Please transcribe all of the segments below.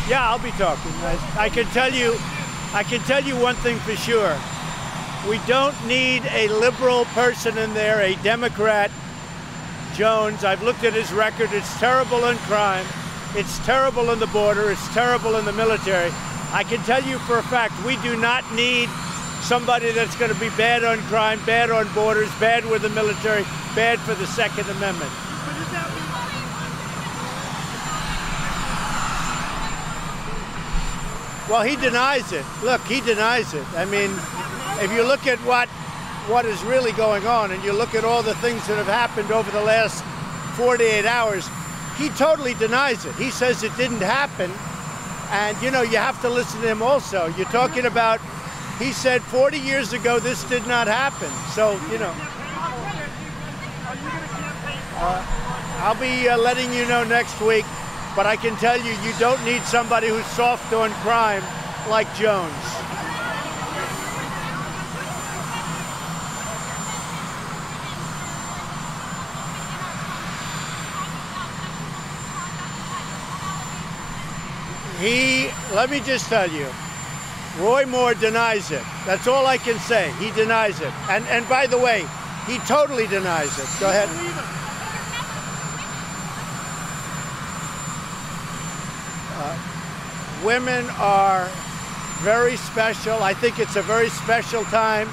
Yeah, I'll be talking. I can tell you one thing for sure. We don't need a liberal person in there, a Democrat. Jones, I've looked at his record. It's terrible in crime. It's terrible in the border. It's terrible in the military. I can tell you for a fact, we do not need somebody that's going to be bad on crime, bad on borders, bad with the military, bad for the Second Amendment. Well, he denies it. Look, he denies it. I mean, if you look at what is really going on and you look at all the things that have happened over the last 48 hours, he totally denies it. He says it didn't happen. And, you know, you have to listen to him also. You're talking about, he said 40 years ago this did not happen. So, you know. I'll be letting you know next week. But I can tell you, you don't need somebody who's soft on crime like Jones. Let me just tell you, Roy Moore denies it. That's all I can say. He denies it. And by the way, he totally denies it. Go ahead. Women are very special. I think it's a very special time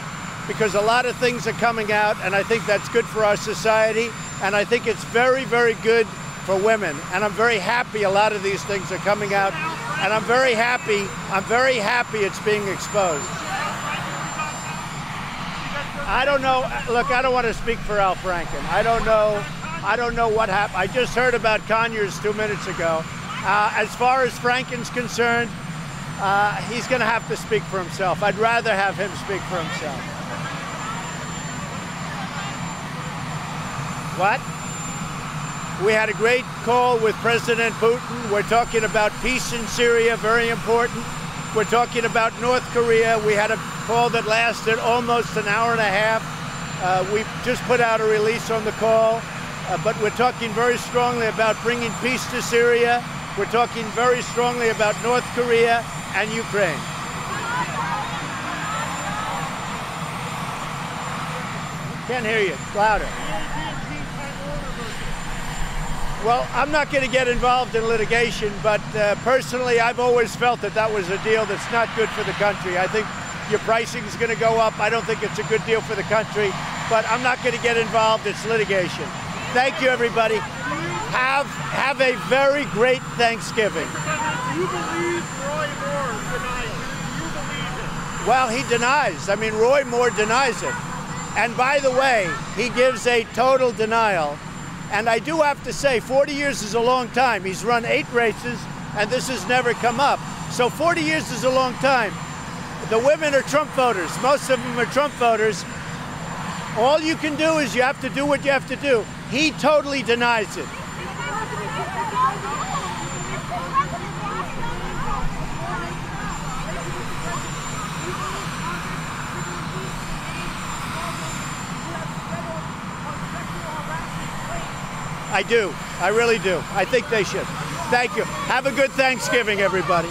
because a lot of things are coming out, and I think that's good for our society, and I think it's very, very good for women. And I'm very happy a lot of these things are coming out, and I'm very happy it's being exposed. I don't know. Look, I don't want to speak for Al Franken. I don't know what happened. I just heard about Conyers 2 minutes ago. As far as Franken's concerned, he's going to have to speak for himself. I'd rather have him speak for himself. What? We had a great call with President Putin. We're talking about peace in Syria, very important. We're talking about North Korea. We had a call that lasted almost an hour and a half. We just put out a release on the call, but we're talking very strongly about bringing peace to Syria. We're talking very strongly about North Korea and Ukraine. Can't hear you. Louder. Well, I'm not going to get involved in litigation, but personally, I've always felt that that was a deal that's not good for the country. I think your pricing is going to go up. I don't think it's a good deal for the country, but I'm not going to get involved. It's litigation. Thank you, everybody. Have a very great Thanksgiving. Do you believe Roy Moore's denial? Do you believe it? Well, he denies. I mean, Roy Moore denies it. And by the way, he gives a total denial. And I do have to say, 40 years is a long time. He's run 8 races, and this has never come up. So 40 years is a long time. The women are Trump voters. Most of them are Trump voters. All you can do is you have to do what you have to do. He totally denies it. I do. I really do. I think they should. Thank you. Have a good Thanksgiving, everybody.